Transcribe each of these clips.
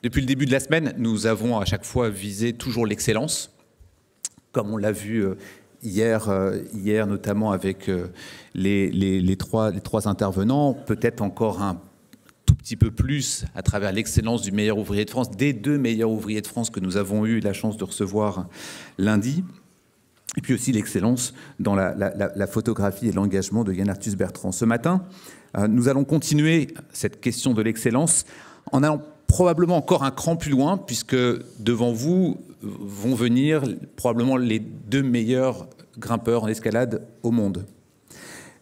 Depuis le début de la semaine, nous avons à chaque fois visé toujours l'excellence, comme on l'a vu hier notamment avec les trois intervenants, peut-être encore un tout petit peu plus à travers l'excellence du meilleur ouvrier de France, des 2 meilleurs ouvriers de France que nous avons eu la chance de recevoir lundi, et puis aussi l'excellence dans la photographie et l'engagement de Yann Arthus Bertrand. Ce matin, nous allons continuer cette question de l'excellence en allant probablement encore un cran plus loin, puisque devant vous vont venir probablement les 2 meilleurs grimpeurs en escalade au monde.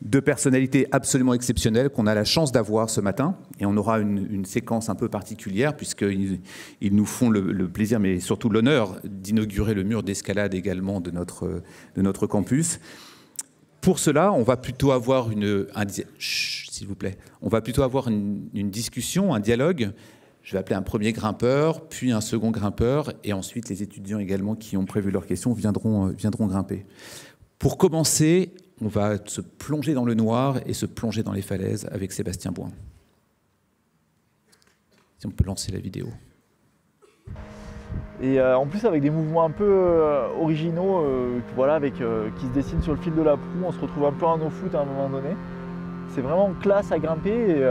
2 personnalités absolument exceptionnelles qu'on a la chance d'avoir ce matin. Et on aura une séquence un peu particulière, puisqu'ils nous font le plaisir, mais surtout l'honneur, d'inaugurer le mur d'escalade également de notre campus. Pour cela, on va plutôt avoir s'il vous plaît. On va plutôt avoir une discussion, un dialogue. Je vais appeler un premier grimpeur, puis un second grimpeur, et ensuite les étudiants également qui ont prévu leurs questions viendront grimper. Pour commencer, on va se plonger dans le noir et se plonger dans les falaises avec Sébastien Bouin. Si on peut lancer la vidéo. Et en plus avec des mouvements un peu originaux, voilà, qui se dessinent sur le fil de la proue, on se retrouve un peu en no-foot à un moment donné. C'est vraiment classe à grimper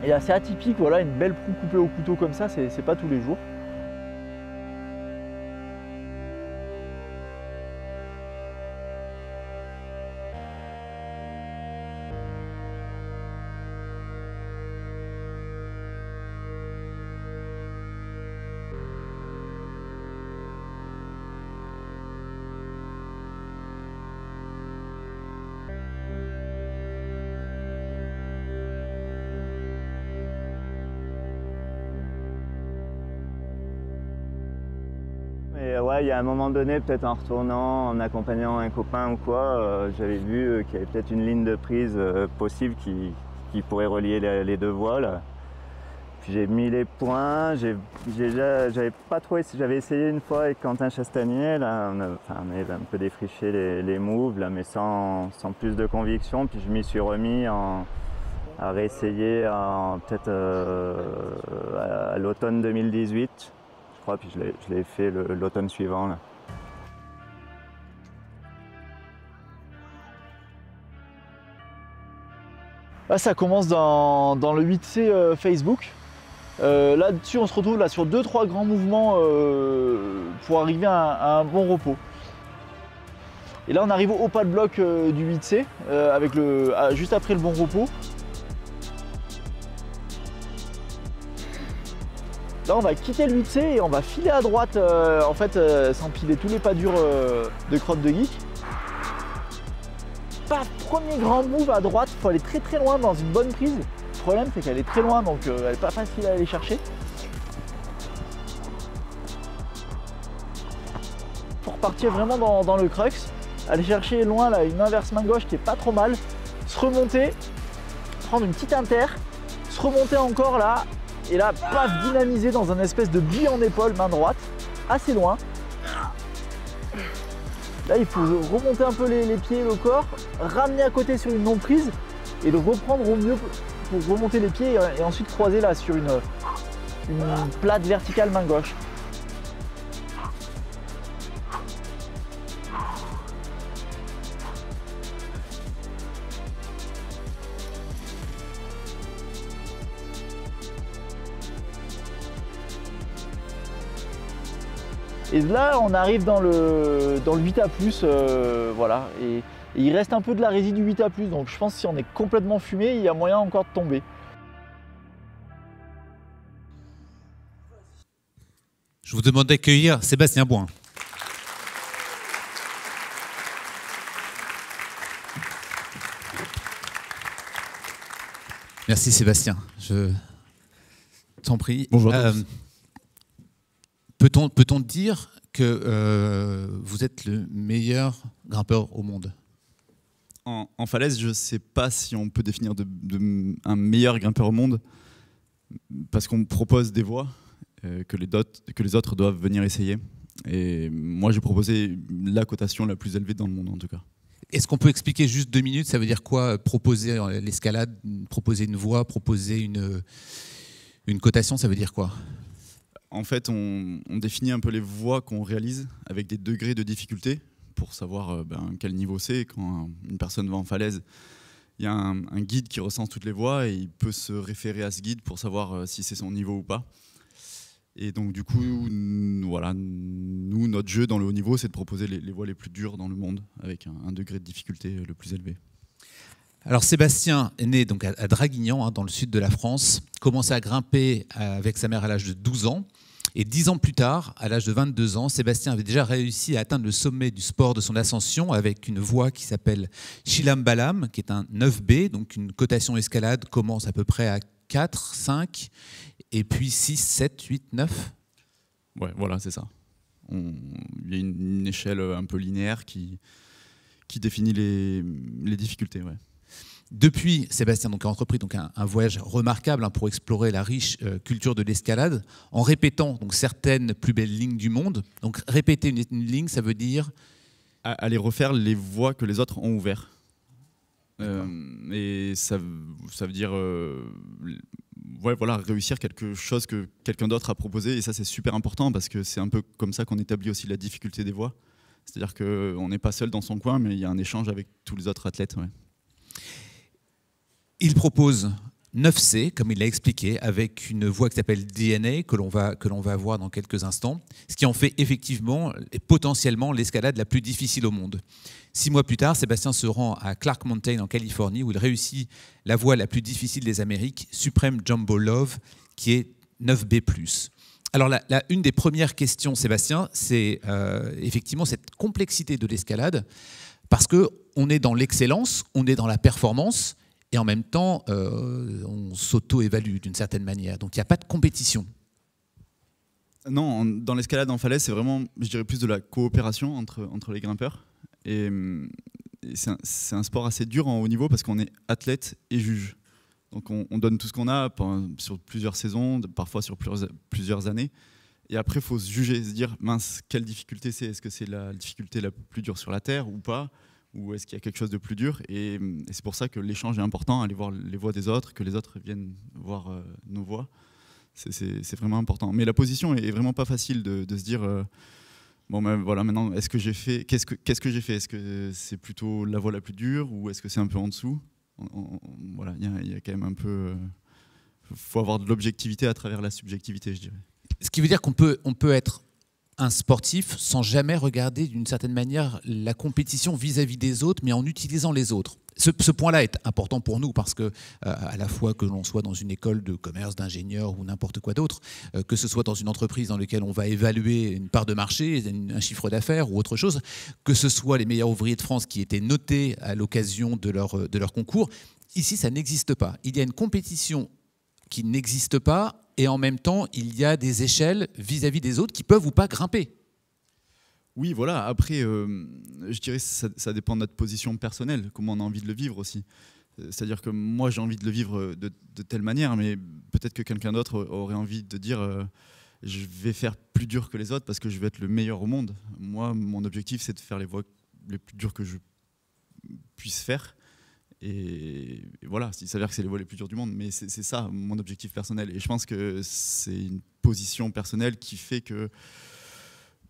et assez atypique, voilà, une belle proue coupée au couteau comme ça, c'est pas tous les jours. Et ouais, il y a un moment donné, peut-être en retournant, en accompagnant un copain ou quoi, j'avais vu qu'il y avait peut-être une ligne de prise possible qui pourrait relier les 2 voiles. Puis j'ai mis les points, j'avais essayé une fois avec Quentin Chastanier, là, on avait un peu défriché les moves, là, mais sans plus de conviction. Puis je m'y suis remis à réessayer peut-être à l'automne 2018. Je crois, puis je l'ai fait l'automne suivant. Là. Là, ça commence dans le 8C Facebook. Là-dessus, on se retrouve là, sur 2-3 grands mouvements pour arriver à un bon repos. Et là, on arrive au pas de bloc du 8C, juste après le bon repos. Là, on va quitter le 8C et on va filer à droite, s'empiler tous les pas durs de crotte de geek. Paf, premier grand move à droite, il faut aller très très loin dans une bonne prise. Le problème, c'est qu'elle est très loin, donc elle n'est pas facile à aller chercher. Pour partir vraiment dans le crux, aller chercher loin là, une inverse main gauche qui est pas trop mal, se remonter, prendre une petite inter, se remonter encore là. Et là, paf, dynamiser dans un espèce de bille en épaule, main droite, assez loin. Là, il faut remonter un peu les pieds et le corps, ramener à côté sur une non-prise et le reprendre au mieux pour remonter les pieds et ensuite croiser là sur une plate verticale main gauche. Et là, on arrive dans le 8A+, voilà. Et il reste un peu de la résine du 8A+, donc je pense que si on est complètement fumé, il y a moyen encore de tomber. Je vous demande d'accueillir Sébastien Bouin. Merci Sébastien, je t'en prie. Bonjour à tous. Peut-on dire que vous êtes le meilleur grimpeur au monde? En falaise, je ne sais pas si on peut définir un meilleur grimpeur au monde, parce qu'on propose des voies que les autres doivent venir essayer. Et moi, j'ai proposé la cotation la plus élevée dans le monde, en tout cas. Est-ce qu'on peut expliquer juste 2 minutes? Ça veut dire quoi proposer l'escalade, proposer une voie, proposer Une cotation, ça veut dire quoi? En fait, on définit un peu les voies qu'on réalise avec des degrés de difficulté pour savoir quel niveau c'est. Quand une personne va en falaise, il y a un guide qui recense toutes les voies et il peut se référer à ce guide pour savoir si c'est son niveau ou pas. Et donc du coup, voilà, nous, notre jeu dans le haut niveau, c'est de proposer les voies les plus dures dans le monde avec un degré de difficulté le plus élevé. Alors Sébastien est né donc à Draguignan, dans le sud de la France, commencé à grimper avec sa mère à l'âge de 12 ans. Et 10 ans plus tard, à l'âge de 22 ans, Sébastien avait déjà réussi à atteindre le sommet du sport de son ascension avec une voie qui s'appelle Chilam Balam, qui est un 9B, donc une cotation escalade commence à peu près à 4, 5, et puis 6, 7, 8, 9. Ouais, voilà, c'est ça. Il y a une échelle un peu linéaire qui définit les difficultés. Ouais. Depuis, Sébastien a entrepris un voyage remarquable pour explorer la riche culture de l'escalade en répétant certaines plus belles lignes du monde. Donc répéter une ligne, ça veut dire aller refaire les voies que les autres ont ouvertes. Et ça veut dire réussir quelque chose que quelqu'un d'autre a proposé. Et ça, c'est super important parce que c'est un peu comme ça qu'on établit aussi la difficulté des voies. C'est-à-dire qu'on n'est pas seul dans son coin, mais il y a un échange avec tous les autres athlètes. Ouais. Il propose 9C, comme il l'a expliqué, avec une voie qui s'appelle DNA, que l'on va voir dans quelques instants, ce qui en fait effectivement et potentiellement l'escalade la plus difficile au monde. 6 mois plus tard, Sébastien se rend à Clark Mountain en Californie, où il réussit la voie la plus difficile des Amériques, Supreme Jumbo Love, qui est 9B+. Alors une des premières questions, Sébastien, c'est effectivement cette complexité de l'escalade, parce qu'on est dans l'excellence, on est dans la performance, et en même temps, on s'auto-évalue d'une certaine manière. Donc il n'y a pas de compétition. Non, dans l'escalade en falaise, c'est vraiment, je dirais, plus de la coopération entre les grimpeurs. Et c'est un sport assez dur en haut niveau parce qu'on est athlète et juge. Donc on donne tout ce qu'on a sur plusieurs saisons, parfois sur plusieurs années. Et après, il faut se juger, se dire, mince, quelle difficulté c'est? Est-ce que c'est la difficulté la plus dure sur la Terre ou pas? Ou est-ce qu'il y a quelque chose de plus dur? Et c'est pour ça que l'échange est important, aller voir les voies des autres, que les autres viennent voir nos voies. C'est vraiment important. Mais la position est vraiment pas facile de se dire voilà, maintenant, est-ce que j'ai fait, qu'est-ce que j'ai fait? Est-ce que c'est plutôt la voie la plus dure ou est-ce que c'est un peu en dessous? Voilà, il y a quand même un peu... faut avoir de l'objectivité à travers la subjectivité, je dirais. Ce qui veut dire qu'on peut être un sportif sans jamais regarder d'une certaine manière la compétition vis-à-vis des autres, mais en utilisant les autres. Ce point-là est important pour nous parce que, à la fois que l'on soit dans une école de commerce, d'ingénieur ou n'importe quoi d'autre, que ce soit dans une entreprise dans laquelle on va évaluer une part de marché, un chiffre d'affaires ou autre chose, que ce soit les meilleurs ouvriers de France qui étaient notés à l'occasion de leur concours, ici ça n'existe pas. Il y a une compétition qui n'existe pas et en même temps il y a des échelles vis-à-vis des autres qui peuvent ou pas grimper. Oui, voilà. Après, je dirais que ça dépend de notre position personnelle, comment on a envie de le vivre aussi. C'est-à-dire que moi, j'ai envie de le vivre de telle manière, mais peut-être que quelqu'un d'autre aurait envie de dire je vais faire plus dur que les autres parce que je vais être le meilleur au monde. Moi, mon objectif, c'est de faire les voies les plus dures que je puisse faire. Et voilà, il s'avère que c'est les voies les plus dures du monde, mais c'est ça mon objectif personnel. Et je pense que c'est une position personnelle qui fait que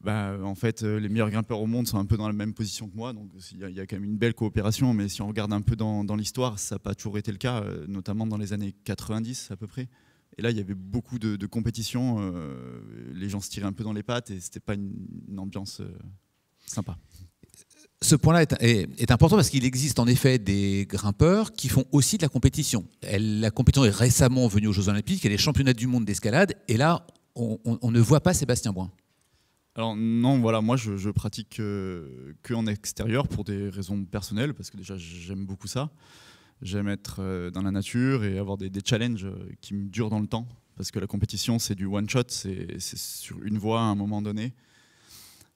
en fait, les meilleurs grimpeurs au monde sont un peu dans la même position que moi, donc il y a quand même une belle coopération, mais si on regarde un peu dans l'histoire, ça n'a pas toujours été le cas, notamment dans les années 90 à peu près. Et là, il y avait beaucoup de compétitions, les gens se tiraient un peu dans les pattes et c'était pas une ambiance sympa. Ce point-là est important parce qu'il existe en effet des grimpeurs qui font aussi de la compétition. La compétition est récemment venue aux Jeux Olympiques, il y a les championnats du monde d'escalade, et là, on ne voit pas Sébastien Boin. Alors non, voilà, moi je pratique que en extérieur pour des raisons personnelles, parce que déjà j'aime beaucoup ça. J'aime être dans la nature et avoir des challenges qui me durent dans le temps, parce que la compétition c'est du one shot, c'est sur une voie à un moment donné.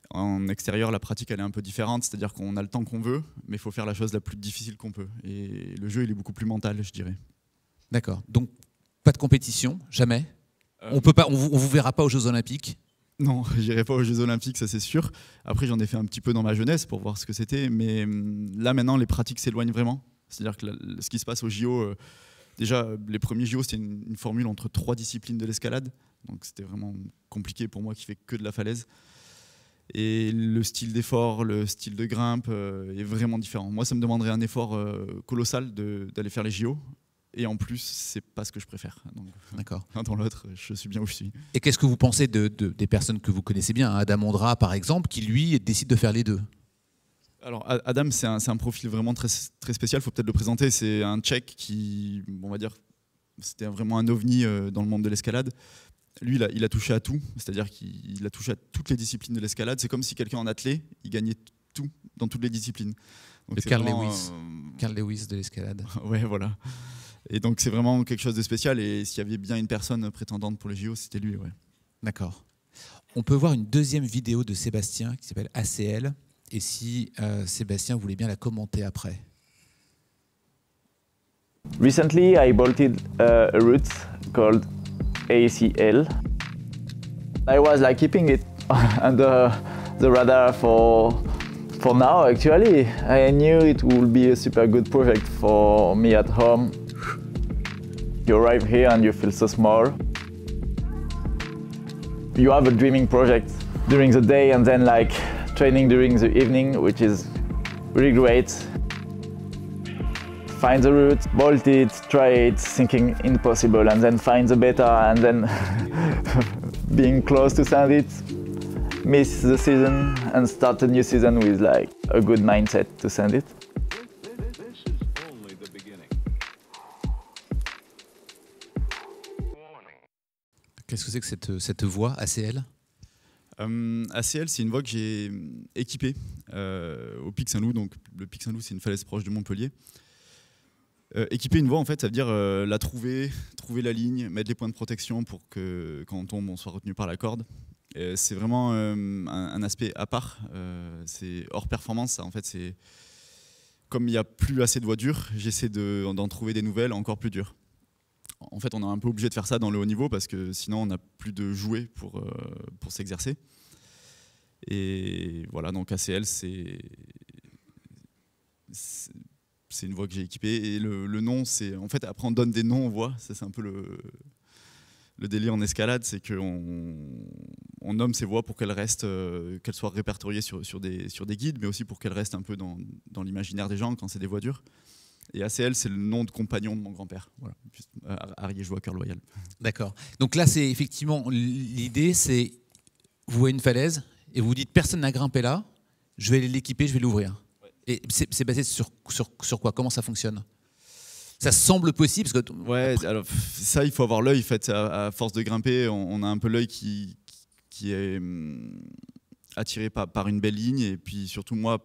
En extérieur, la pratique elle est un peu différente, c'est-à-dire qu'on a le temps qu'on veut, mais il faut faire la chose la plus difficile qu'on peut. Et le jeu il est beaucoup plus mental, je dirais. D'accord, donc pas de compétition, jamais on vous verra pas aux Jeux Olympiques? Non, j'irai pas aux Jeux Olympiques, ça c'est sûr. Après, j'en ai fait un petit peu dans ma jeunesse pour voir ce que c'était, mais là maintenant, les pratiques s'éloignent vraiment. C'est-à-dire que ce qui se passe aux JO, Déjà, les premiers JO, c'était une formule entre 3 disciplines de l'escalade. Donc c'était vraiment compliqué pour moi qui fais que de la falaise. Et le style d'effort, le style de grimpe est vraiment différent. Moi, ça me demanderait un effort colossal d'aller faire les JO. Et en plus, c'est pas ce que je préfère. D'accord. L'un dans l'autre, je suis bien où je suis. Et qu'est-ce que vous pensez des personnes que vous connaissez bien, hein, Adam Ondra par exemple, qui lui décide de faire les deux? Alors Adam, c'est un profil vraiment très, très spécial, il faut peut-être le présenter. C'est un Tchèque qui, on va dire, c'était vraiment un ovni dans le monde de l'escalade. Lui, il a touché à tout, c'est-à-dire qu'il a touché à toutes les disciplines de l'escalade. C'est comme si quelqu'un en athlète, il gagnait tout dans toutes les disciplines. Donc, le Carl Lewis de l'escalade. Ouais, voilà. Et donc c'est vraiment quelque chose de spécial. Et s'il y avait bien une personne prétendante pour les JO, c'était lui. Ouais. D'accord. On peut voir une deuxième vidéo de Sébastien qui s'appelle ACL. Et si Sébastien voulait bien la commenter après. Recently, I bolted a route called ACL. I was like keeping it under the radar for now. Actually, I knew it would be a super good project for me at home. You arrive here and you feel so small. You have a dreaming project during the day and then like training during the evening, which is really great. Find the route, bolt it, try it, thinking impossible, and then find the beta, and then being close to send it, miss the season, and start a new season with like a good mindset to send it. This is only the beginning. Qu'est-ce que c'est que cette voie ACL? ACL, c'est une voie que j'ai équipée au Pic Saint-Loup. Donc, le Pic Saint-Loup, c'est une falaise proche de Montpellier. Équiper une voie, en fait, ça veut dire la trouver la ligne, mettre les points de protection pour que quand on tombe, on soit retenu par la corde. C'est vraiment un aspect à part. C'est hors performance, ça. En fait, c'est comme il n'y a plus assez de voies dures, j'essaie d'en trouver des nouvelles encore plus dures. En fait, on est un peu obligé de faire ça dans le haut niveau parce que sinon, on n'a plus de jouets pour s'exercer. Et voilà, donc ACL, c'est une voie que j'ai équipée. Et le nom, c'est en fait, après, on donne des noms aux voies. Ça, c'est un peu le délire en escalade, c'est qu'on nomme ces voies pour qu'elles restent, qu'elles soient répertoriées sur des guides, mais aussi pour qu'elles restent un peu dans l'imaginaire des gens quand c'est des voies dures. Et ACL, c'est le nom de compagnon de mon grand-père, voilà, ariégeois, cœur loyal. D'accord. Donc là, c'est effectivement l'idée, c'est vous voyez une falaise et vous vous dites personne n'a grimpé là, je vais l'équiper, je vais l'ouvrir. Ouais. Et c'est basé sur quoi? Comment ça fonctionne? Ça semble possible parce que ouais, alors ça, il faut avoir l'œil. En fait, à force de grimper, on a un peu l'œil qui est attiré par une belle ligne, et puis surtout moi,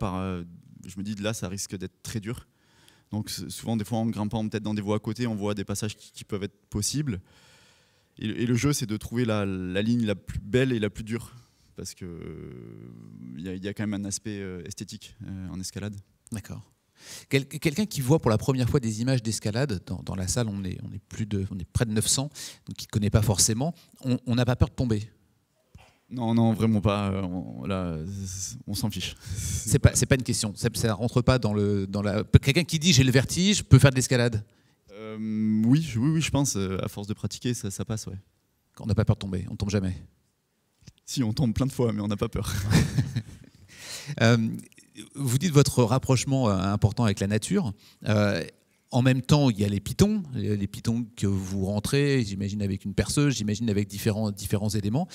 je me dis là, ça risque d'être très dur. Donc souvent, des fois, en grimpant peut-être dans des voies à côté, on voit des passages qui peuvent être possibles. Et le jeu, c'est de trouver la ligne la plus belle et la plus dure, parce qu'il y a quand même un aspect esthétique en escalade. D'accord. Quelqu'un qui voit pour la première fois des images d'escalade, dans la salle, on est près de 900, donc qui ne connaît pas forcément, on n'a pas peur de tomber? Non, vraiment pas. Là, on s'en fiche. C'est pas une question. Ça rentre pas dans la. Quelqu'un qui dit j'ai le vertige peut faire de l'escalade. Oui, je pense. À force de pratiquer, ça passe, ouais. On n'a pas peur de tomber. On tombe jamais. Si, on tombe plein de fois, mais on n'a pas peur. Vous dites votre rapprochement important avec la nature. En même temps, il y a les pitons que vous rentrez, j'imagine avec une perceuse, j'imagine avec différents éléments.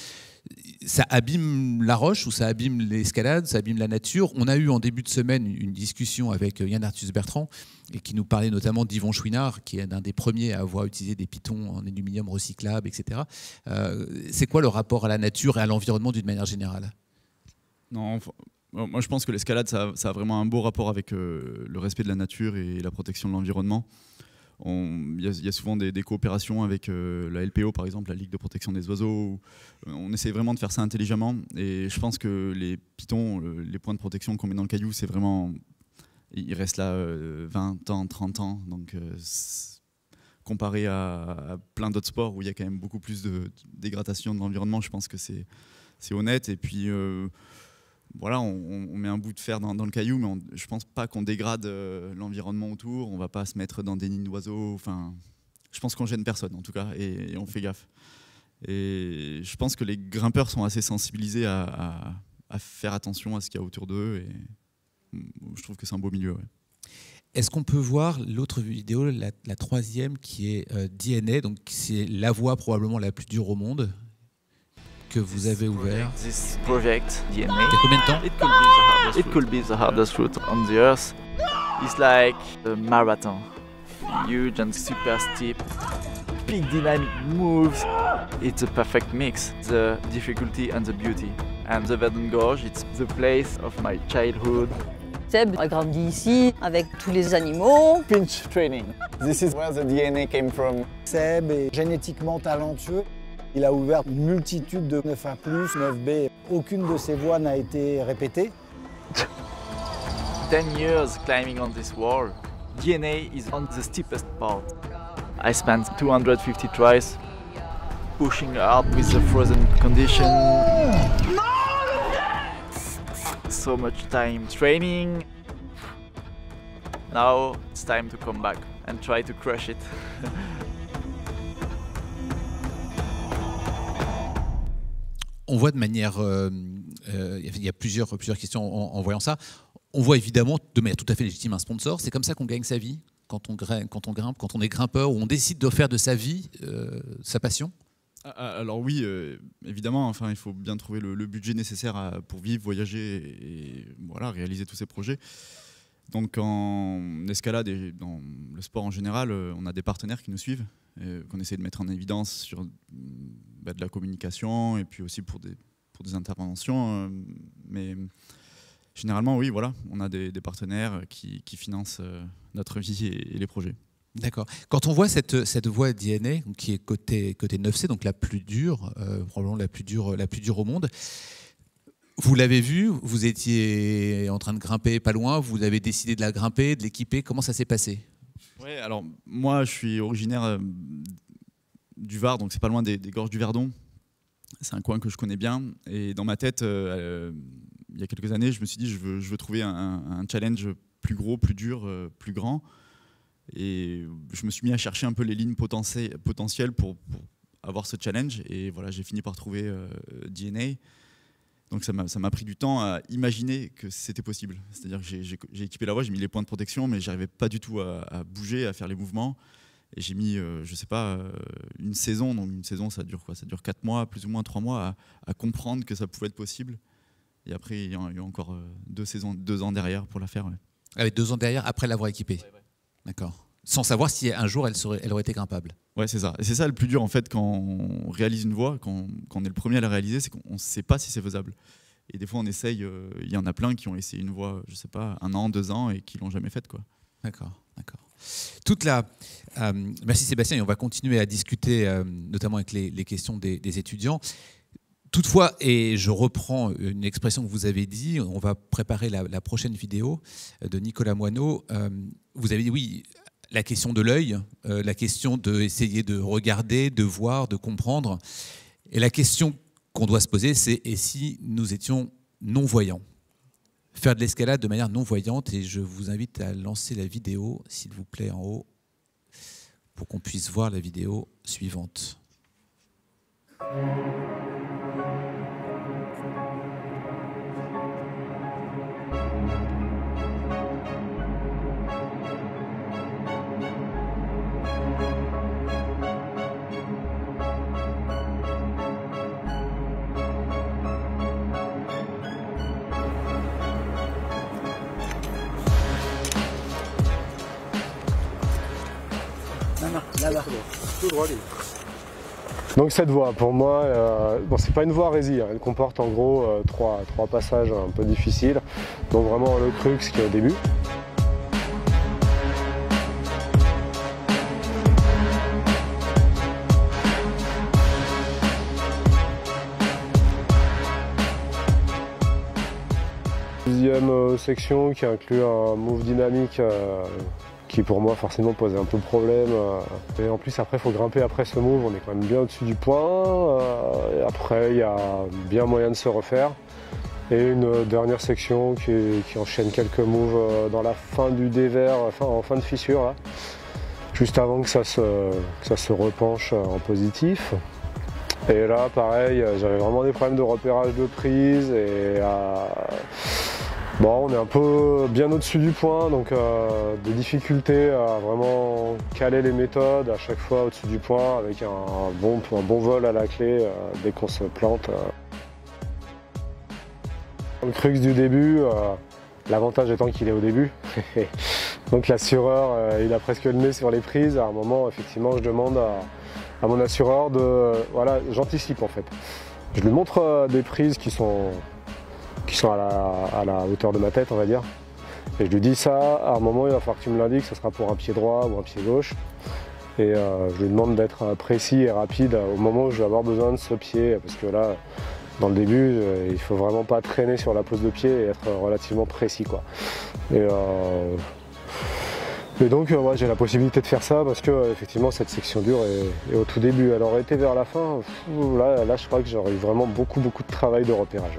Ça abîme la roche ou ça abîme l'escalade, ça abîme la nature. On a eu en début de semaine une discussion avec Yann Arthus-Bertrand et qui nous parlait notamment d'Yvon Chouinard, qui est un des premiers à avoir utilisé des pitons en aluminium recyclable, etc. C'est quoi le rapport à la nature et à l'environnement d'une manière générale? Non, moi je pense que l'escalade, ça a vraiment un beau rapport avec le respect de la nature et la protection de l'environnement. Il y a souvent des coopérations avec la LPO, par exemple, la Ligue de protection des oiseaux. On essaie vraiment de faire ça intelligemment. Et je pense que les pitons, les points de protection qu'on met dans le caillou, c'est vraiment... Ils restent là 20 ans, 30 ans. Donc, comparé à plein d'autres sports où il y a quand même beaucoup plus de dégradation de l'environnement, je pense que c'est honnête. Et puis... voilà, on met un bout de fer dans le caillou, mais je pense pas qu'on dégrade l'environnement autour. On va pas se mettre dans des nids d'oiseaux. Enfin, je pense qu'on gêne personne en tout cas, et on fait gaffe. Et je pense que les grimpeurs sont assez sensibilisés à faire attention à ce qu'il y a autour d'eux, et je trouve que c'est un beau milieu. Ouais. Est-ce qu'on peut voir l'autre vidéo, la troisième, qui est DNA, donc c'est la voie probablement la plus dure au monde, que vous avez ouvert. This project, DNA, Il y a combien de temps? it could be the hardest route on the earth. It's like a marathon, huge and super steep, big dynamic moves. It's a perfect mix, the difficulty and the beauty. And the Verdon Gorge, it's the place of my childhood. Seb a grandi ici avec tous les animaux. Pinch training. This is where the DNA came from. Seb est génétiquement talentueux. Il a ouvert une multitude de 9A+, 9B. Aucune de ces voies n'a été répétée. 10 years climbing on this wall. DNA is on the steepest part. I spent 250 tries pushing hard with the frozen condition. So much time training. Now it's time to come back and try to crush it. On voit de manière, il y a plusieurs questions en voyant ça. On voit évidemment de manière tout à fait légitime un sponsor. C'est comme ça qu'on gagne sa vie quand on grimpe, quand on est grimpeur, ou on décide de faire de sa vie sa passion. Alors oui, évidemment, enfin, il faut bien trouver le budget nécessaire pour vivre, voyager et voilà, réaliser tous ces projets. Donc en escalade et dans le sport en général, on a des partenaires qui nous suivent, qu'on essaie de mettre en évidence sur de la communication et puis aussi pour des interventions. Mais généralement, oui, voilà, on a des partenaires qui financent notre vie et les projets. D'accord. Quand on voit cette voie DNA, qui est côté 9C, donc la plus dure, probablement la plus dure au monde, vous l'avez vu, vous étiez en train de grimper pas loin, vous avez décidé de la grimper, de l'équiper, comment ça s'est passé? Ouais, alors moi je suis originaire du Var, donc c'est pas loin des gorges du Verdon. C'est un coin que je connais bien, et dans ma tête, il y a quelques années, je me suis dit je veux trouver un challenge plus gros, plus dur, plus grand. Et je me suis mis à chercher un peu les lignes potentielles pour avoir ce challenge. Et voilà, j'ai fini par trouver DNA. Donc ça m'a pris du temps à imaginer que c'était possible. C'est-à-dire que j'ai équipé la voie, j'ai mis les points de protection, mais j'arrivais pas du tout à bouger, à faire les mouvements. Et j'ai mis, je sais pas, une saison. Donc une saison, ça dure quoi? Ça dure 4 mois, plus ou moins 3 mois, à comprendre que ça pouvait être possible. Et après, il y a eu encore 2 ans derrière pour la faire. Ouais. Avec 2 ans derrière, après l'avoir équipée. Ouais. D'accord. Sans savoir si un jour elle aurait été grimpable. Ouais, c'est ça. Et c'est ça le plus dur en fait quand on réalise une voie, quand on est le premier à la réaliser, c'est qu'on ne sait pas si c'est faisable. Et des fois on essaye, il y en a plein qui ont essayé une voie, je sais pas, 1 an, 2 ans et qui l'ont jamais faite, quoi. D'accord. Merci Sébastien, et on va continuer à discuter notamment avec les questions des étudiants. Toutefois, et je reprends une expression que vous avez dit, on va préparer la prochaine vidéo de Nicolas Moineau. Vous avez dit oui, la question de l'œil, la question d'essayer de regarder, de voir, de comprendre. Et la question qu'on doit se poser, c'est et si nous étions non-voyants? Faire de l'escalade de manière non-voyante, et je vous invite à lancer la vidéo, s'il vous plaît, en haut, pour qu'on puisse voir la vidéo suivante. Donc cette voie, pour moi, c'est pas une voie résie, hein. Elle comporte en gros trois passages un peu difficiles. Donc vraiment le crux qui est au début. Deuxième section qui inclut un move dynamique qui pour moi forcément posait un peu problème. Et en plus après il faut grimper après ce move, on est quand même bien au-dessus du point. Et après il y a bien moyen de se refaire. Et une dernière section qui enchaîne quelques moves dans la fin du dévers, en fin de fissure là. juste avant que ça se repenche en positif. Et là, pareil, j'avais vraiment des problèmes de repérage de prise et bon, on est un peu bien au-dessus du point, donc des difficultés à vraiment caler les méthodes à chaque fois au-dessus du point avec un bon vol à la clé dès qu'on se plante. Le crux du début, l'avantage étant qu'il est au début. Donc l'assureur, il a presque le nez sur les prises. À un moment, effectivement, je demande à mon assureur de... Voilà, j'anticipe en fait. Je lui montre des prises qui sont à la hauteur de ma tête, on va dire. Et je lui dis ça, à un moment, il va falloir que tu me l'indiques, ça sera pour un pied droit ou un pied gauche. Et je lui demande d'être précis et rapide au moment où je vais avoir besoin de ce pied, parce que là, dans le début, il faut vraiment pas traîner sur la pose de pied et être relativement précis, quoi. Et donc, ouais, j'ai la possibilité de faire ça parce que effectivement, cette section dure est au tout début. Elle aurait été vers la fin, là, je crois que j'aurais eu vraiment beaucoup de travail de repérage.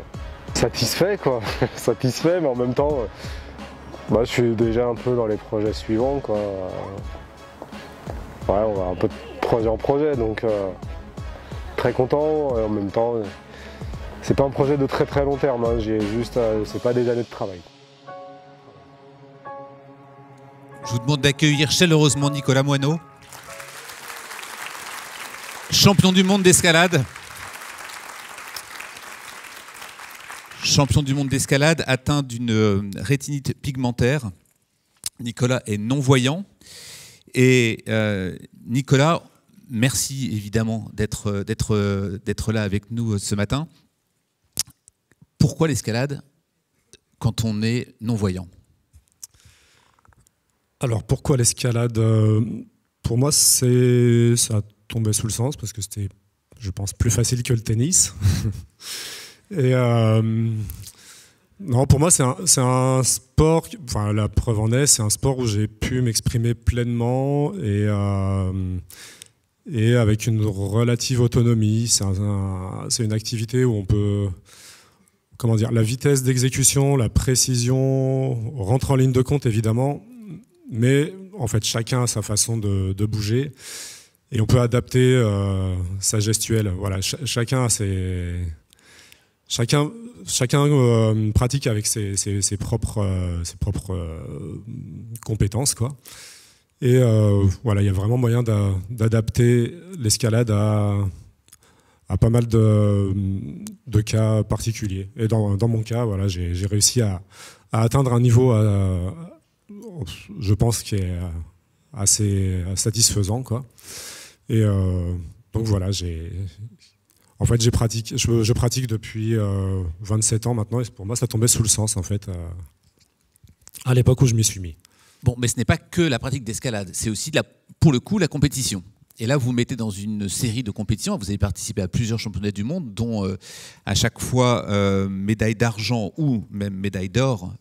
Satisfait, quoi. Satisfait, mais en même temps, je suis déjà un peu dans les projets suivants, quoi. Ouais, on va un peu de projet en projet, donc très content. Et en même temps, c'est pas un projet de très long terme, hein. C'est pas des années de travail. Je vous demande d'accueillir chaleureusement Nicolas Moineau, champion du monde d'escalade. Champion du monde d'escalade atteint d'une rétinite pigmentaire. Nicolas est non-voyant. Et Nicolas, merci évidemment d'être là avec nous ce matin. Pourquoi l'escalade quand on est non-voyant ? Alors pourquoi l'escalade ? Pour moi, ça tombait sous le sens parce que c'était, je pense, plus facile que le tennis. Et non, pour moi, c'est un sport, enfin la preuve en est, c'est un sport où j'ai pu m'exprimer pleinement et avec une relative autonomie. C'est une activité où on peut, comment dire, la vitesse d'exécution, la précision rentre en ligne de compte évidemment, mais en fait chacun a sa façon de bouger et on peut adapter sa gestuelle. Voilà, chacun a Chacun pratique avec ses propres compétences, quoi. Et voilà, il y a vraiment moyen d'adapter l'escalade à pas mal de cas particuliers. Et dans mon cas, voilà, j'ai réussi à atteindre un niveau, je pense, qui est assez satisfaisant, quoi. Et donc voilà, en fait, je pratique depuis 27 ans maintenant, et pour moi, ça tombait sous le sens, en fait, à l'époque où je m'y suis mis. Bon, mais ce n'est pas que la pratique d'escalade, c'est aussi, pour le coup, la compétition. Et là, vous vous mettez dans une série de compétitions. Vous avez participé à plusieurs championnats du monde, dont à chaque fois médaille d'argent ou même médaille d'or,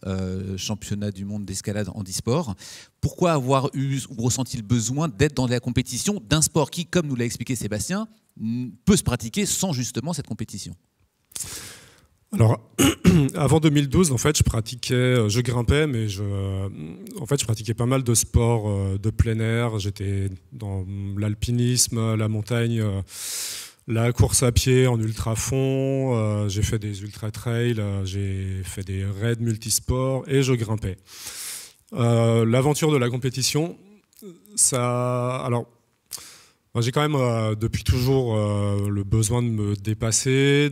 championnat du monde d'escalade handisport. Pourquoi avoir eu ou ressenti le besoin d'être dans la compétition d'un sport qui, comme nous l'a expliqué Sébastien, peut se pratiquer sans justement cette compétition? Alors, avant 2012, en fait, je grimpais, mais en fait, je pratiquais pas mal de sports de plein air. J'étais dans l'alpinisme, la montagne, la course à pied en ultra-fond. J'ai fait des ultra-trails, j'ai fait des raids multisports et je grimpais. L'aventure de la compétition, alors, j'ai quand même depuis toujours le besoin de me dépasser,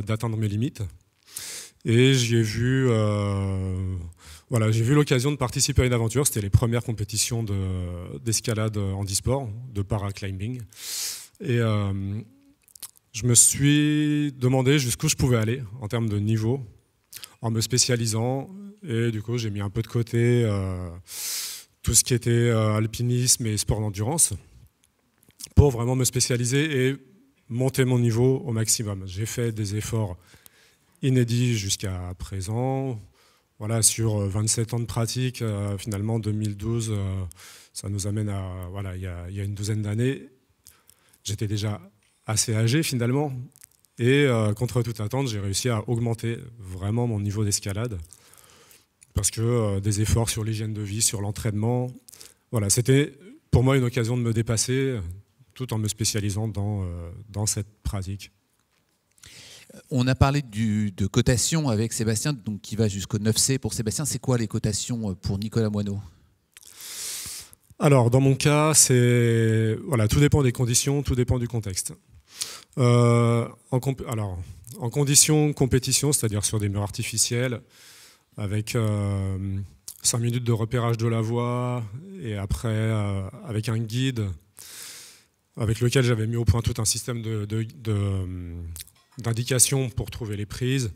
d'atteindre mes limites. Et j'ai vu l'occasion de participer à une aventure. C'était les premières compétitions d'escalade handisport, de paraclimbing. Et je me suis demandé jusqu'où je pouvais aller en termes de niveau, en me spécialisant. Et du coup, j'ai mis un peu de côté tout ce qui était alpinisme et sport d'endurance, pour vraiment me spécialiser et monter mon niveau au maximum. J'ai fait des efforts inédits jusqu'à présent. Voilà, sur 27 ans de pratique, finalement 2012, ça nous amène à, voilà, il y a une douzaine d'années. J'étais déjà assez âgé finalement. Et contre toute attente, j'ai réussi à augmenter vraiment mon niveau d'escalade. Parce que des efforts sur l'hygiène de vie, sur l'entraînement, voilà, c'était pour moi une occasion de me dépasser tout en me spécialisant dans cette pratique. On a parlé de cotation avec Sébastien, donc qui va jusqu'au 9C pour Sébastien. C'est quoi les cotations pour Nicolas Moineau? Alors, dans mon cas, voilà, tout dépend des conditions, tout dépend du contexte. En conditions compétition, c'est-à-dire sur des murs artificiels, avec 5 minutes de repérage de la voix, et après, avec un guide avec lequel j'avais mis au point tout un système d'indications pour trouver les prises,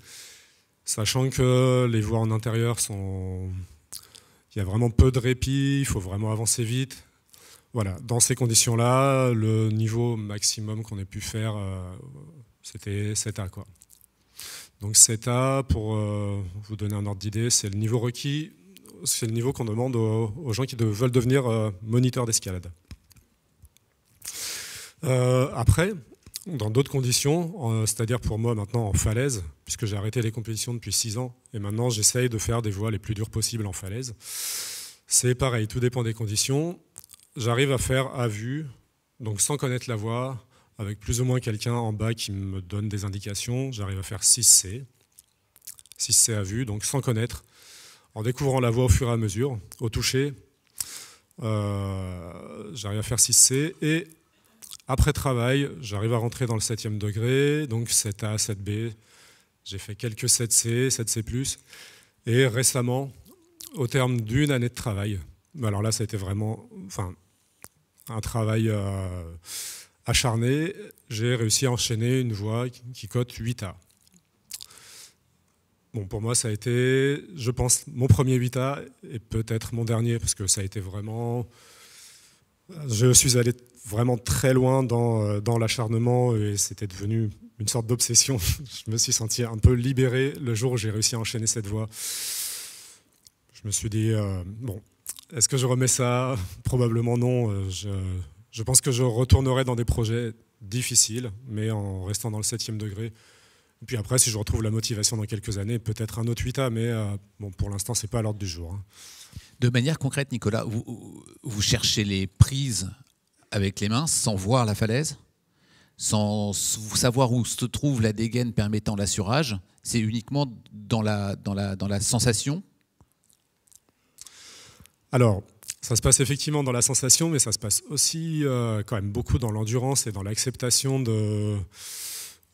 sachant que les voies en intérieur il y a vraiment peu de répit, il faut vraiment avancer vite. Voilà, dans ces conditions-là, le niveau maximum qu'on ait pu faire, c'était 7A, quoi. Donc 7A, pour vous donner un ordre d'idée, c'est le niveau requis, c'est le niveau qu'on demande aux gens qui veulent devenir moniteurs d'escalade. Après, dans d'autres conditions, c'est-à-dire pour moi maintenant en falaise, puisque j'ai arrêté les compétitions depuis 6 ans, et maintenant j'essaye de faire des voies les plus dures possibles en falaise. C'est pareil, tout dépend des conditions. J'arrive à faire à vue, donc sans connaître la voie, avec plus ou moins quelqu'un en bas qui me donne des indications. J'arrive à faire 6C à vue, donc sans connaître, en découvrant la voie au fur et à mesure, au toucher. J'arrive à faire 6C, et après travail, j'arrive à rentrer dans le 7e degré, donc 7A, 7B. J'ai fait quelques 7C, 7C+. Et récemment, au terme d'une année de travail, alors là, ça a été vraiment un travail acharné, j'ai réussi à enchaîner une voie qui cote 8A. Bon, pour moi, ça a été, je pense, mon premier 8A et peut-être mon dernier, parce que ça a été vraiment... Je suis allé vraiment très loin dans l'acharnement et c'était devenu une sorte d'obsession. Je me suis senti un peu libéré le jour où j'ai réussi à enchaîner cette voie. Je me suis dit, bon, est-ce que je remets ça? Probablement non. Je pense que je retournerai dans des projets difficiles, mais en restant dans le 7e degré. Et puis après, si je retrouve la motivation dans quelques années, peut-être un autre 8A, mais bon, pour l'instant, ce n'est pas à l'ordre du jour. Hein. De manière concrète, Nicolas, vous cherchez les prises avec les mains sans voir la falaise, sans savoir où se trouve la dégaine permettant l'assurage. C'est uniquement dans la sensation? Alors, ça se passe effectivement dans la sensation, mais ça se passe aussi quand même beaucoup dans l'endurance et dans l'acceptation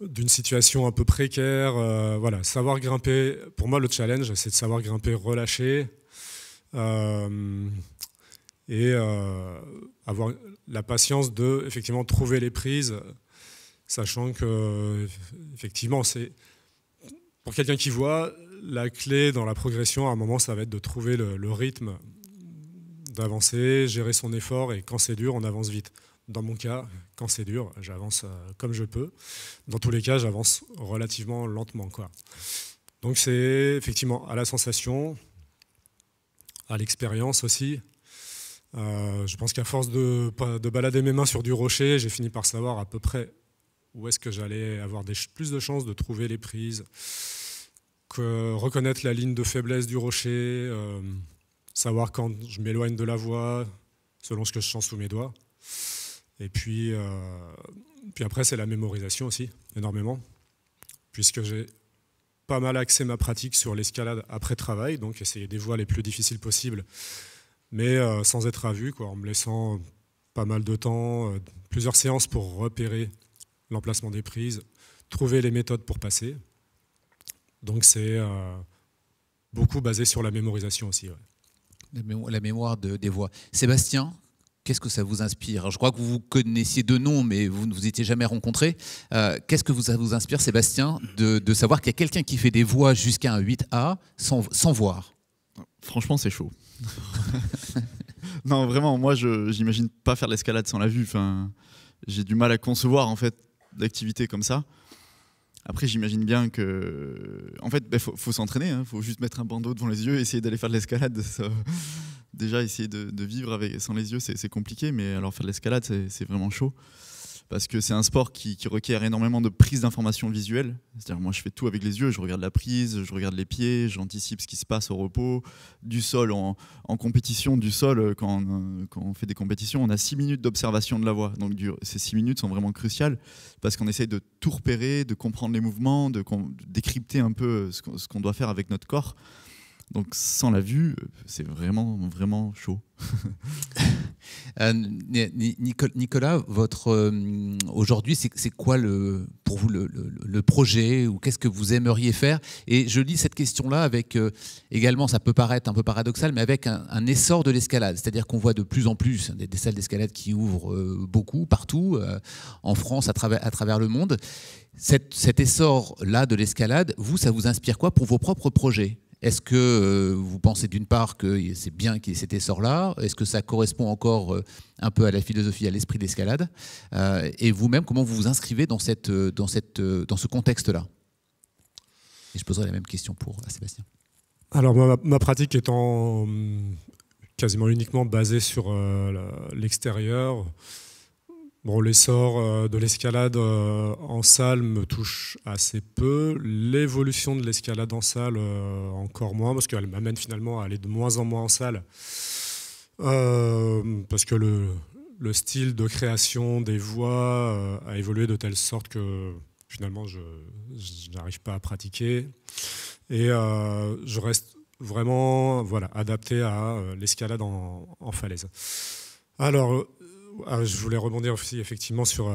d'une situation un peu précaire. Voilà, savoir grimper, pour moi le challenge, c'est de savoir grimper relâché et avoir la patience de effectivement trouver les prises, sachant que effectivement, c'est pour quelqu'un qui voit, la clé dans la progression, à un moment, ça va être de trouver le rythme, d'avancer, gérer son effort, et quand c'est dur, on avance vite. Dans mon cas, quand c'est dur, j'avance comme je peux. Dans tous les cas, j'avance relativement lentement, quoi. Donc c'est effectivement à la sensation, à l'expérience aussi. Je pense qu'à force de balader mes mains sur du rocher, j'ai fini par savoir à peu près où est-ce que j'allais avoir plus de chances de trouver les prises, reconnaître la ligne de faiblesse du rocher, savoir quand je m'éloigne de la voie, selon ce que je sens sous mes doigts. Et puis après, c'est la mémorisation aussi, énormément, puisque j'ai pas mal axé ma pratique sur l'escalade après travail, donc essayer des voies les plus difficiles possibles, mais sans être à vue, quoi, en me laissant pas mal de temps, plusieurs séances pour repérer l'emplacement des prises, trouver les méthodes pour passer. Donc c'est beaucoup basé sur la mémorisation aussi. Ouais. La mémoire des voix. Sébastien, qu'est-ce que ça vous inspire? Alors, je crois que vous connaissiez de nom, mais vous ne vous étiez jamais rencontrés. Qu'est-ce que ça vous inspire, Sébastien, de savoir qu'il y a quelqu'un qui fait des voix jusqu'à un 8A sans voir? Franchement, c'est chaud. Non, vraiment, moi, j'imagine pas faire l'escalade sans la vue. Enfin, j'ai du mal à concevoir en fait d'activités comme ça. Après, j'imagine bien que, en fait, faut s'entraîner. Hein. Faut juste mettre un bandeau devant les yeux, essayer d'aller faire de l'escalade. Déjà, essayer de vivre sans les yeux, c'est compliqué. Mais alors faire de l'escalade, c'est vraiment chaud. parce que c'est un sport qui requiert énormément de prise d'informations visuelles. C'est-à-dire moi je fais tout avec les yeux, je regarde la prise, je regarde les pieds, j'anticipe ce qui se passe au repos, du sol en compétition, du sol quand on fait des compétitions, on a 6 minutes d'observation de la voie. Donc ces 6 minutes sont vraiment cruciales parce qu'on essaye de tout repérer, de comprendre les mouvements, de décrypter un peu ce qu'on doit faire avec notre corps. Donc sans la vue, c'est vraiment, vraiment chaud. Nicolas, aujourd'hui, c'est quoi pour vous le projet, ou qu'est-ce que vous aimeriez faire? Et je lis cette question-là avec également, ça peut paraître un peu paradoxal, mais avec un essor de l'escalade. C'est-à-dire qu'on voit de plus en plus des salles d'escalade qui ouvrent beaucoup, partout, en France, à travers le monde. Cet essor-là de l'escalade, ça vous inspire quoi pour vos propres projets? Est-ce que vous pensez d'une part que c'est bien qu'il y ait cet essor-là? Est-ce que ça correspond encore un peu à la philosophie, à l'esprit d'escalade? Et vous-même, comment vous vous inscrivez dans ce contexte-là? Et je poserai la même question à Sébastien. Alors ma pratique étant quasiment uniquement basée sur l'extérieur, bon, l'essor de l'escalade en salle me touche assez peu. L'évolution de l'escalade en salle, encore moins, parce qu'elle m'amène finalement à aller de moins en moins en salle. Parce que le style de création des voies a évolué de telle sorte que finalement je n'arrive pas à pratiquer. Et je reste vraiment adapté à l'escalade en falaise. Alors, je voulais rebondir aussi effectivement sur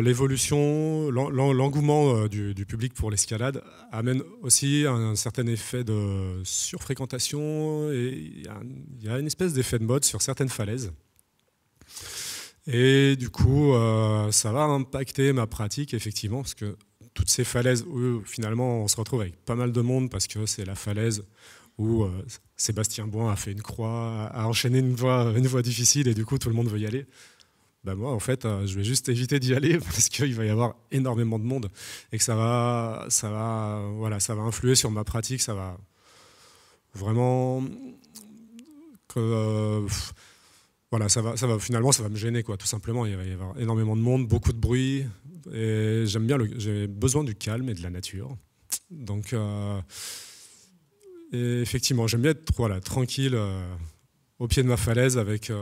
l'évolution, l'engouement du public pour l'escalade amène aussi un certain effet de surfréquentation, et il y a une espèce d'effet de mode sur certaines falaises. Et du coup, ça va impacter ma pratique effectivement, parce que toutes ces falaises où finalement on se retrouve avec pas mal de monde, parce que c'est la falaise où Sébastien Boin a fait une croix, a enchaîné une voie difficile, et du coup tout le monde veut y aller. Ben moi en fait je vais juste éviter d'y aller parce qu'il va y avoir énormément de monde et que ça va influer sur ma pratique, ça va vraiment finalement ça va me gêner quoi, tout simplement. Il va y avoir énormément de monde, beaucoup de bruit, et j'ai besoin du calme et de la nature. Donc et effectivement, j'aime bien être tranquille au pied de ma falaise avec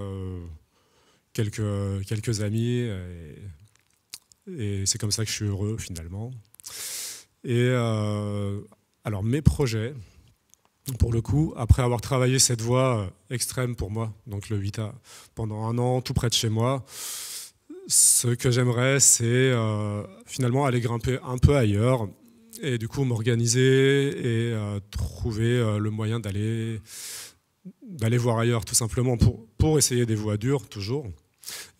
quelques amis, et c'est comme ça que je suis heureux finalement. Et alors mes projets, pour le coup, après avoir travaillé cette voie extrême pour moi, donc le 8A, pendant 1 an, tout près de chez moi, ce que j'aimerais, c'est finalement aller grimper un peu ailleurs, et du coup m'organiser et trouver le moyen d'aller voir ailleurs, tout simplement pour essayer des voies dures toujours.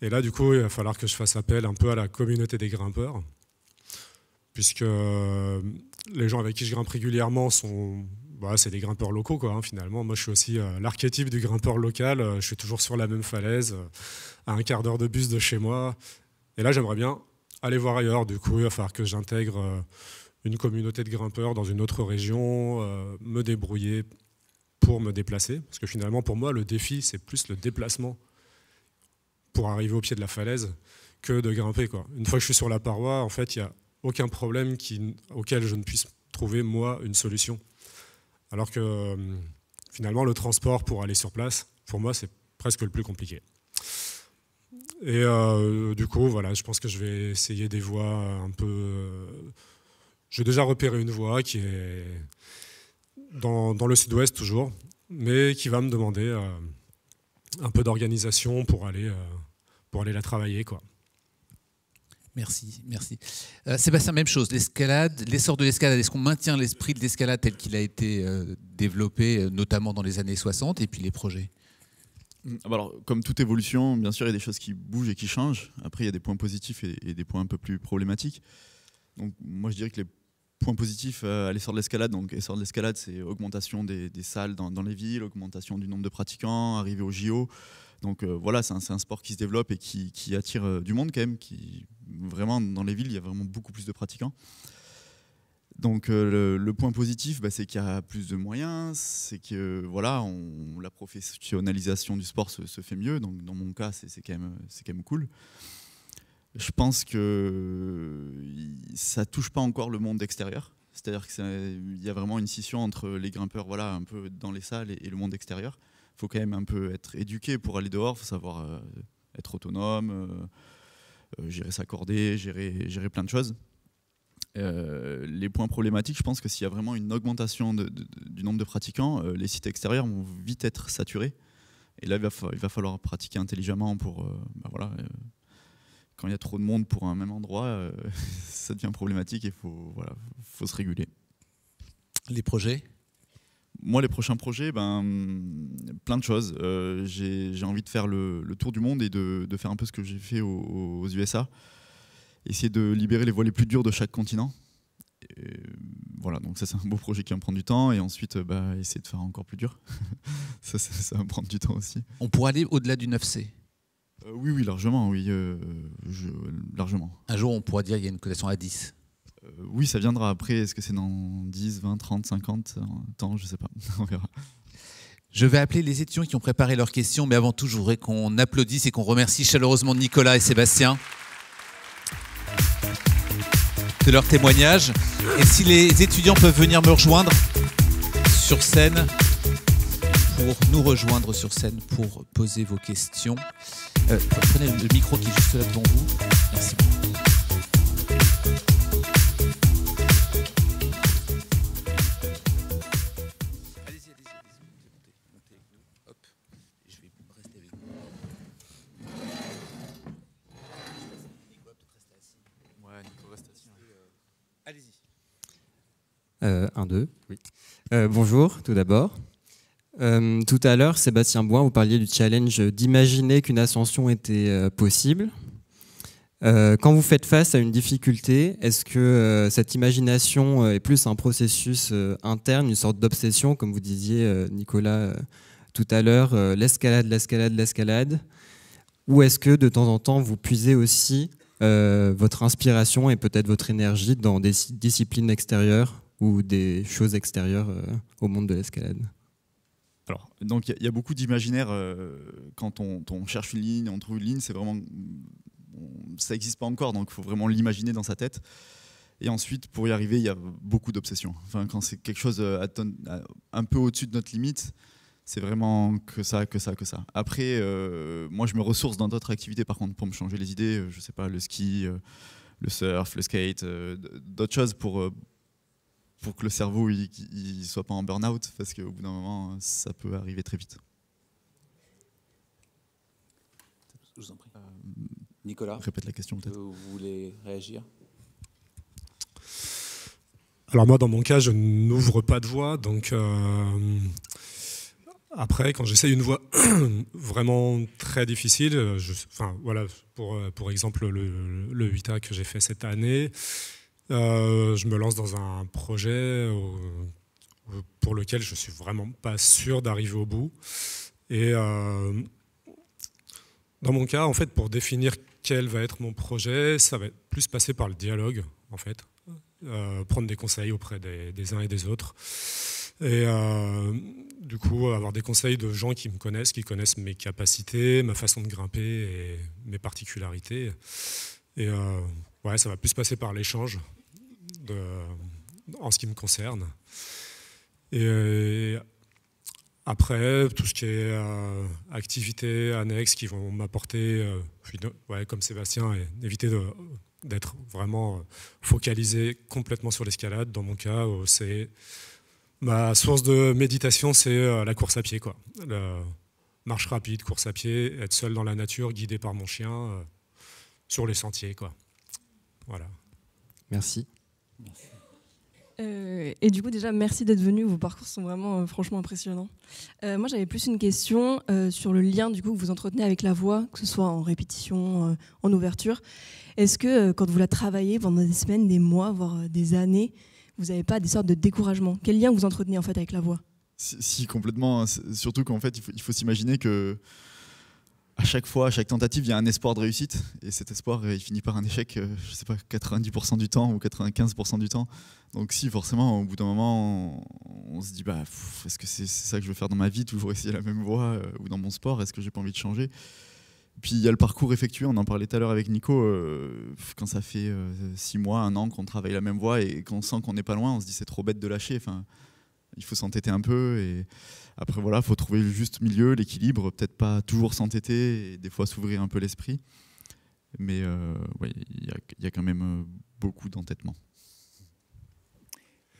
Et là du coup il va falloir que je fasse appel un peu à la communauté des grimpeurs, puisque les gens avec qui je grimpe régulièrement c'est des grimpeurs locaux quoi, finalement. Moi je suis aussi l'archétype du grimpeur local, je suis toujours sur la même falaise à 1 quart d'heure de bus de chez moi, et là j'aimerais bien aller voir ailleurs. Du coup il va falloir que j'intègre une communauté de grimpeurs dans une autre région, me débrouiller pour me déplacer, parce que finalement pour moi le défi c'est plus le déplacement pour arriver au pied de la falaise que de grimper quoi. Une fois que je suis sur la paroi, en fait il n'y a aucun problème auquel je ne puisse trouver moi une solution, alors que finalement le transport pour aller sur place pour moi c'est presque le plus compliqué. Et du coup je pense que je vais essayer des voies un peu... J'ai déjà repéré une voie qui est dans le sud-ouest toujours, mais qui va me demander un peu d'organisation pour aller la travailler quoi. Merci. Sébastien, même chose, l'essor de l'escalade, est-ce qu'on maintient l'esprit de l'escalade tel qu'il a été développé, notamment dans les années 60, et puis les projets? Alors, comme toute évolution, bien sûr, il y a des choses qui bougent et qui changent. Après, il y a des points positifs et des points un peu plus problématiques. Donc, moi, je dirais que les points positifs à l'essor de l'escalade, donc essor de l'escalade, c'est augmentation des salles dans les villes, augmentation du nombre de pratiquants, arrivée au JO. Donc c'est un sport qui se développe et qui attire du monde quand même. Vraiment, dans les villes, il y a vraiment beaucoup plus de pratiquants. Donc le point positif, c'est qu'il y a plus de moyens, c'est que la professionnalisation du sport se fait mieux. Donc dans mon cas, c'est quand même cool. Je pense que ça touche pas encore le monde extérieur. C'est-à-dire qu'il y a vraiment une scission entre les grimpeurs, voilà, un peu dans les salles et le monde extérieur. Il faut quand même un peu être éduqué pour aller dehors, il faut savoir être autonome, gérer sa cordée, gérer plein de choses. Les points problématiques, je pense que s'il y a vraiment une augmentation du nombre de pratiquants, les sites extérieurs vont vite être saturés. Et là, il va falloir pratiquer intelligemment pour... quand il y a trop de monde pour un même endroit, ça devient problématique et faut se réguler. Les projets ? Moi, les prochains projets, plein de choses. J'ai envie de faire le tour du monde et de faire un peu ce que j'ai fait aux USA. Essayer de libérer les voies les plus dures de chaque continent. Et voilà, donc ça c'est un beau projet qui va me prendre du temps. Et ensuite, essayer de faire encore plus dur. ça va me prendre du temps aussi. On pourrait aller au-delà du 9C ? Oui, largement. Oui, largement. Un jour, on pourra dire qu'il y a une cotation à 10 ? Oui, ça viendra après. Est-ce que c'est dans 10, 20, 30, 50 temps? Je ne sais pas. On verra. Je vais appeler les étudiants qui ont préparé leurs questions, mais avant tout, je voudrais qu'on applaudisse et qu'on remercie chaleureusement Nicolas et Sébastien de leur témoignage. Et si les étudiants peuvent venir me rejoindre sur scène, pour poser vos questions. Prenez le micro qui est juste là devant vous. Merci beaucoup. Allez-y, montez avec nous. Hop, je vais rester avec vous. Nico va peut-être rester assis. Ouais, Nico reste assis. Allez-y. 1, 2, oui. Bonjour, tout d'abord. Tout à l'heure, Sébastien Boin, vous parliez du challenge d'imaginer qu'une ascension était possible. Quand vous faites face à une difficulté, est-ce que cette imagination est plus un processus interne, une sorte d'obsession, comme vous disiez, Nicolas, tout à l'heure, l'escalade, ou est-ce que de temps en temps, vous puisez aussi votre inspiration et peut-être votre énergie dans des disciplines extérieures ou des choses extérieures au monde de l'escalade? Alors, donc il y a beaucoup d'imaginaire quand on cherche une ligne, on trouve une ligne, c'est vraiment, ça n'existe pas encore, donc il faut vraiment l'imaginer dans sa tête. Et ensuite, pour y arriver, il y a beaucoup d'obsessions. Enfin, quand c'est quelque chose un peu au-dessus de notre limite, c'est vraiment que ça. Après, moi, je me ressource dans d'autres activités, par contre, pour me changer les idées. Je sais pas, le ski, le surf, le skate, d'autres choses pour que le cerveau il soit pas en burn-out, parce qu'au bout d'un moment, ça peut arriver très vite. Je vous en prie. Nicolas, répète la question peut-être. Vous voulez réagir? Alors moi, dans mon cas, je n'ouvre pas de voie, donc après, quand j'essaye une voie vraiment très difficile, voilà, pour exemple le 8A que j'ai fait cette année, je me lance dans un projet pour lequel je suis vraiment pas sûr d'arriver au bout. Et dans mon cas, en fait, pour définir quel va être mon projet, ça va plus passer par le dialogue, en fait. Prendre des conseils auprès des uns et des autres. Et du coup, avoir des conseils de gens qui me connaissent, qui connaissent mes capacités, ma façon de grimper et mes particularités. Et ouais, ça va plus passer par l'échange en ce qui me concerne. Et après, tout ce qui est activités annexes qui vont m'apporter, ouais, comme Sébastien, éviter d'être vraiment focalisé complètement sur l'escalade. Dans mon cas, c'est ma source de méditation, c'est la course à pied, quoi. La marche rapide, course à pied, être seul dans la nature, guidé par mon chien, sur les sentiers, quoi. Voilà. Merci. Et du coup, déjà, merci d'être venu. Vos parcours sont vraiment franchement impressionnants. Moi, j'avais plus une question sur le lien du coup, que vous entretenez avec la voix, que ce soit en répétition, en ouverture. Est-ce que quand vous la travaillez pendant des semaines, des mois, voire des années, vous n'avez pas des sortes de découragement? Quel lien vous entretenez en fait avec la voix? Si, complètement. Surtout qu'en fait, il faut s'imaginer que à chaque fois, à chaque tentative, il y a un espoir de réussite. Et cet espoir, il finit par un échec, je sais pas, 90% du temps ou 95% du temps. Donc si, forcément, au bout d'un moment, on se dit, est-ce que c'est ça que je veux faire dans ma vie, toujours essayer la même voie, ou dans mon sport, est-ce que j'ai pas envie de changer? Puis il y a le parcours effectué, on en parlait tout à l'heure avec Nico, quand ça fait 6 mois, 1 an qu'on travaille la même voie et qu'on sent qu'on n'est pas loin, on se dit c'est trop bête de lâcher. Enfin, il faut s'entêter un peu et après voilà, faut trouver le juste milieu, l'équilibre, peut-être pas toujours s'entêter et des fois s'ouvrir un peu l'esprit. Mais ouais, il y a quand même beaucoup d'entêtement.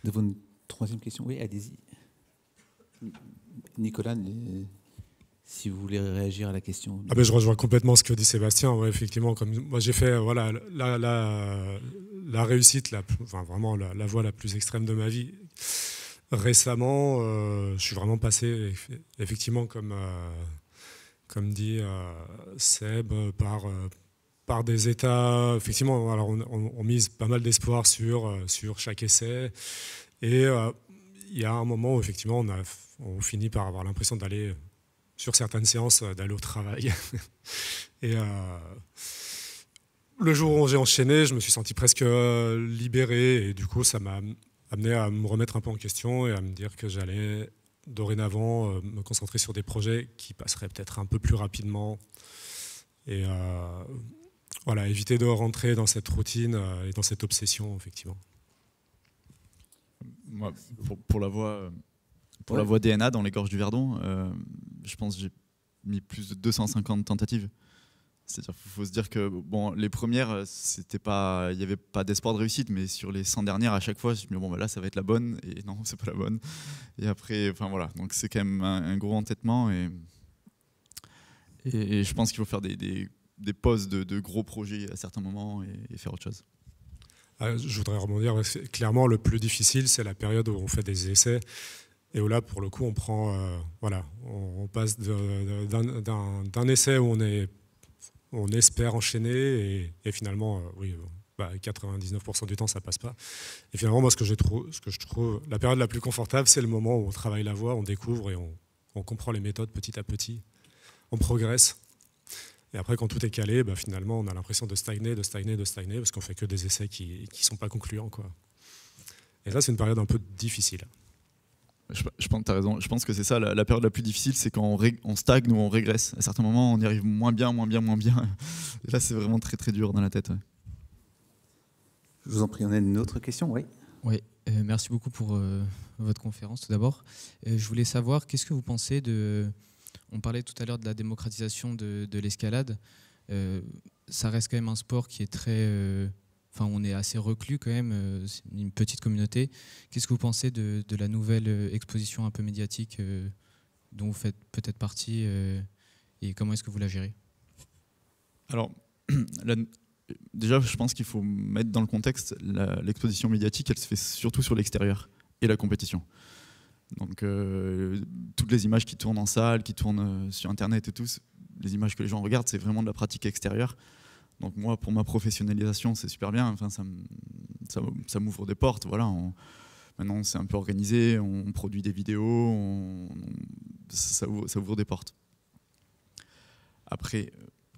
Nous avons une troisième question. Oui, allez-y. Nicolas, si vous voulez réagir à la question. Ah ben, je rejoins complètement ce que dit Sébastien. Ouais, effectivement, comme moi j'ai fait voilà, la réussite, enfin, vraiment la voie la plus extrême de ma vie. Récemment, je suis vraiment passé, effectivement, comme dit Seb, par des états. Effectivement, alors on mise pas mal d'espoir sur chaque essai. Et il y a un moment où, effectivement, on finit par avoir l'impression d'aller, sur certaines séances, d'aller au travail. Et le jour où j'ai enchaîné, je me suis senti presque libéré. Et du coup, ça m'a amené à me remettre un peu en question et à me dire que j'allais dorénavant me concentrer sur des projets qui passeraient peut-être un peu plus rapidement. Et voilà, éviter de rentrer dans cette routine et dans cette obsession, effectivement. Moi, pour la voie DNA dans les gorges du Verdon, je pense que j'ai mis plus de 250 tentatives. C'est-à-dire qu'il faut se dire que bon, les premières, il n'y avait pas d'espoir de réussite, mais sur les 100 dernières, à chaque fois, je me dis bon, bah là, ça va être la bonne, et non, c'est pas la bonne. Et après, enfin voilà, donc c'est quand même un gros entêtement, et je pense qu'il faut faire des pauses de gros projets à certains moments et faire autre chose. Je voudrais rebondir. Clairement, le plus difficile, c'est la période où on fait des essais et où là, pour le coup, on prend, on passe d'un essai où on espère enchaîner et finalement, 99% du temps, ça passe pas. Et finalement, moi, ce que je trouve, la période la plus confortable, c'est le moment où on travaille la voix, on découvre et on comprend les méthodes petit à petit, on progresse. Et après, quand tout est calé, finalement, on a l'impression de stagner, parce qu'on fait que des essais qui sont pas concluants, quoi. Et là, c'est une période un peu difficile. Je pense que tu as raison. Je pense que c'est ça, la période la plus difficile, c'est quand on stagne ou on régresse. À certains moments, on y arrive moins bien. Et là, c'est vraiment très, très dur dans la tête. Ouais. Je vous en prie, on a une autre question, oui. Oui, merci beaucoup pour votre conférence, tout d'abord. Je voulais savoir, qu'est-ce que vous pensez de... On parlait tout à l'heure de la démocratisation de l'escalade. Ça reste quand même un sport qui est très... on est assez reclus quand même, c'est une petite communauté. Qu'est-ce que vous pensez de la nouvelle exposition un peu médiatique dont vous faites peut-être partie et comment est-ce que vous la gérez? Alors, déjà, je pense qu'il faut mettre dans le contexte l'exposition médiatique, elle se fait surtout sur l'extérieur et la compétition. Donc, toutes les images qui tournent en salle, qui tournent sur Internet et tout, les images que les gens regardent, c'est vraiment de la pratique extérieure. Donc moi, pour ma professionnalisation, c'est super bien. Enfin, ça m'ouvre des portes. Voilà, maintenant, c'est un peu organisé. On produit des vidéos. Ça ouvre des portes. Après,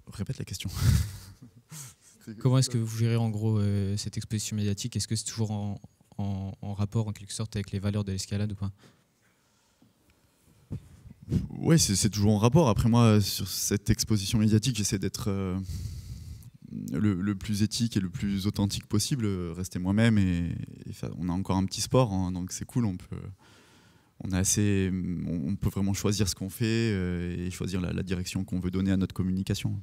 répète la question. Comment est-ce que vous gérez en gros cette exposition médiatique? Est-ce que c'est toujours en rapport, en quelque sorte, avec les valeurs de l'escalade ou pas? Oui, c'est toujours en rapport. Après, moi, sur cette exposition médiatique, j'essaie d'être... le plus éthique et le plus authentique possible, rester moi-même et on a encore un petit sport, hein, donc c'est cool, on peut vraiment choisir ce qu'on fait et choisir la direction qu'on veut donner à notre communication.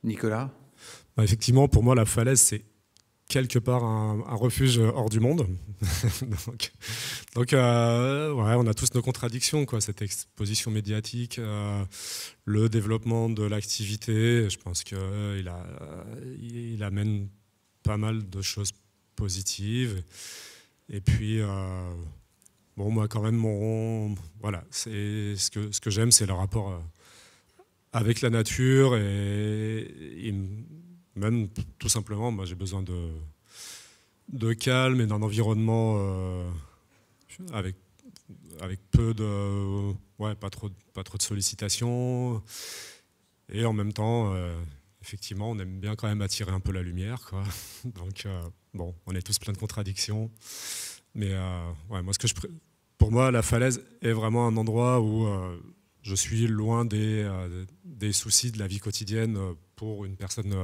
Nicolas? Effectivement, pour moi, la falaise, c'est quelque part un refuge hors du monde. donc on a tous nos contradictions, quoi. Cette exposition médiatique, le développement de l'activité, je pense qu'il il amène pas mal de choses positives. Et puis, moi quand même, c'est ce que j'aime, c'est le rapport avec la nature et même tout simplement, moi j'ai besoin de calme et d'un environnement avec peu de, pas trop de sollicitations. Et en même temps, effectivement, on aime bien quand même attirer un peu la lumière, quoi. Donc on est tous plein de contradictions. Mais moi, pour moi, la falaise est vraiment un endroit où je suis loin des soucis de la vie quotidienne pour une personne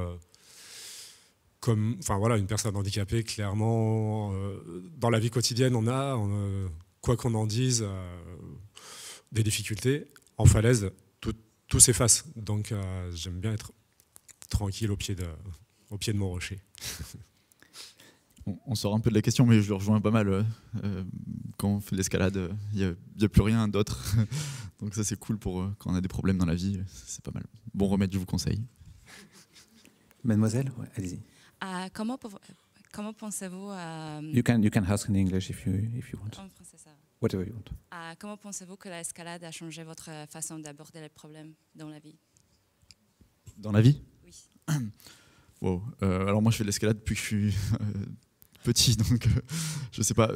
une personne handicapée. Clairement, dans la vie quotidienne, on a quoi qu'on en dise, des difficultés. En falaise, tout s'efface. Donc j'aime bien être tranquille au pied de mon rocher. On sort un peu de la question, mais je le rejoins pas mal. Quand on fait de l'escalade, il n'y a plus rien d'autre. Donc ça, c'est cool pour quand on a des problèmes dans la vie. C'est pas mal. Bon remède, je vous conseille. Mademoiselle, ouais, allez-y. Comment pensez-vous You can ask in English if you want. En français, ça va. Whatever you want. Comment pensez-vous que l'escalade a changé votre façon d'aborder les problèmes dans la vie? Dans la vie? Oui. Wow. Alors moi, je fais de l'escalade depuis que je suis petit, donc je sais pas.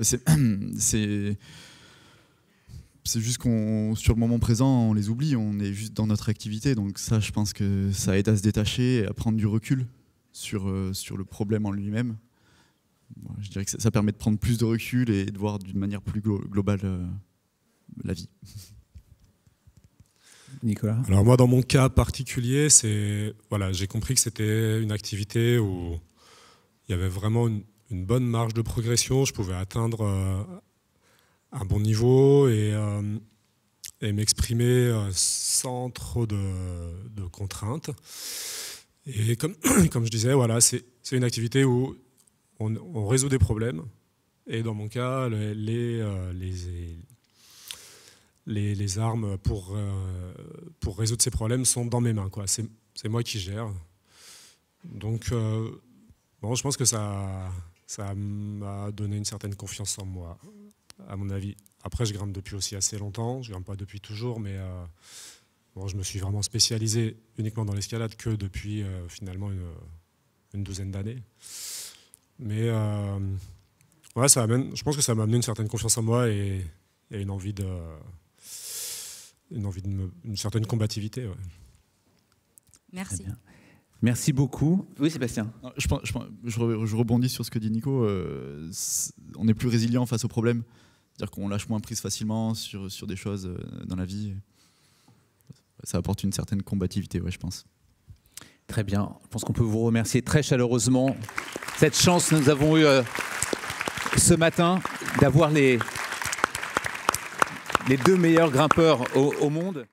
C'est juste qu'on, sur le moment présent, on les oublie, on est juste dans notre activité. Donc ça, je pense que ça aide à se détacher et à prendre du recul sur le problème en lui-même. Je dirais que ça permet de prendre plus de recul et de voir d'une manière plus globale la vie. Nicolas? Alors moi, dans mon cas particulier, j'ai compris que c'était une activité où il y avait vraiment une bonne marge de progression. Je pouvais atteindre un bon niveau et m'exprimer sans trop de contraintes. Et comme je disais, voilà, c'est une activité où on résout des problèmes. Et dans mon cas, les armes pour résoudre ces problèmes sont dans mes mains, quoi. C'est moi qui gère. Donc, je pense que ça m'a donné une certaine confiance en moi, à mon avis. Après, je grimpe depuis aussi assez longtemps. Je ne grimpe pas depuis toujours, mais je me suis vraiment spécialisé uniquement dans l'escalade que depuis finalement une douzaine d'années. Mais je pense que ça m'a amené une certaine confiance en moi et une envie une certaine combativité. Ouais. Merci. Merci beaucoup. Oui, Sébastien. Je rebondis sur ce que dit Nico. On est plus résilient face aux problèmes. C'est-à-dire qu'on lâche moins prise facilement sur des choses dans la vie. Ça apporte une certaine combativité, ouais, je pense. Très bien. Je pense qu'on peut vous remercier très chaleureusement. Cette chance que nous avons eue ce matin d'avoir les deux meilleurs grimpeurs au monde.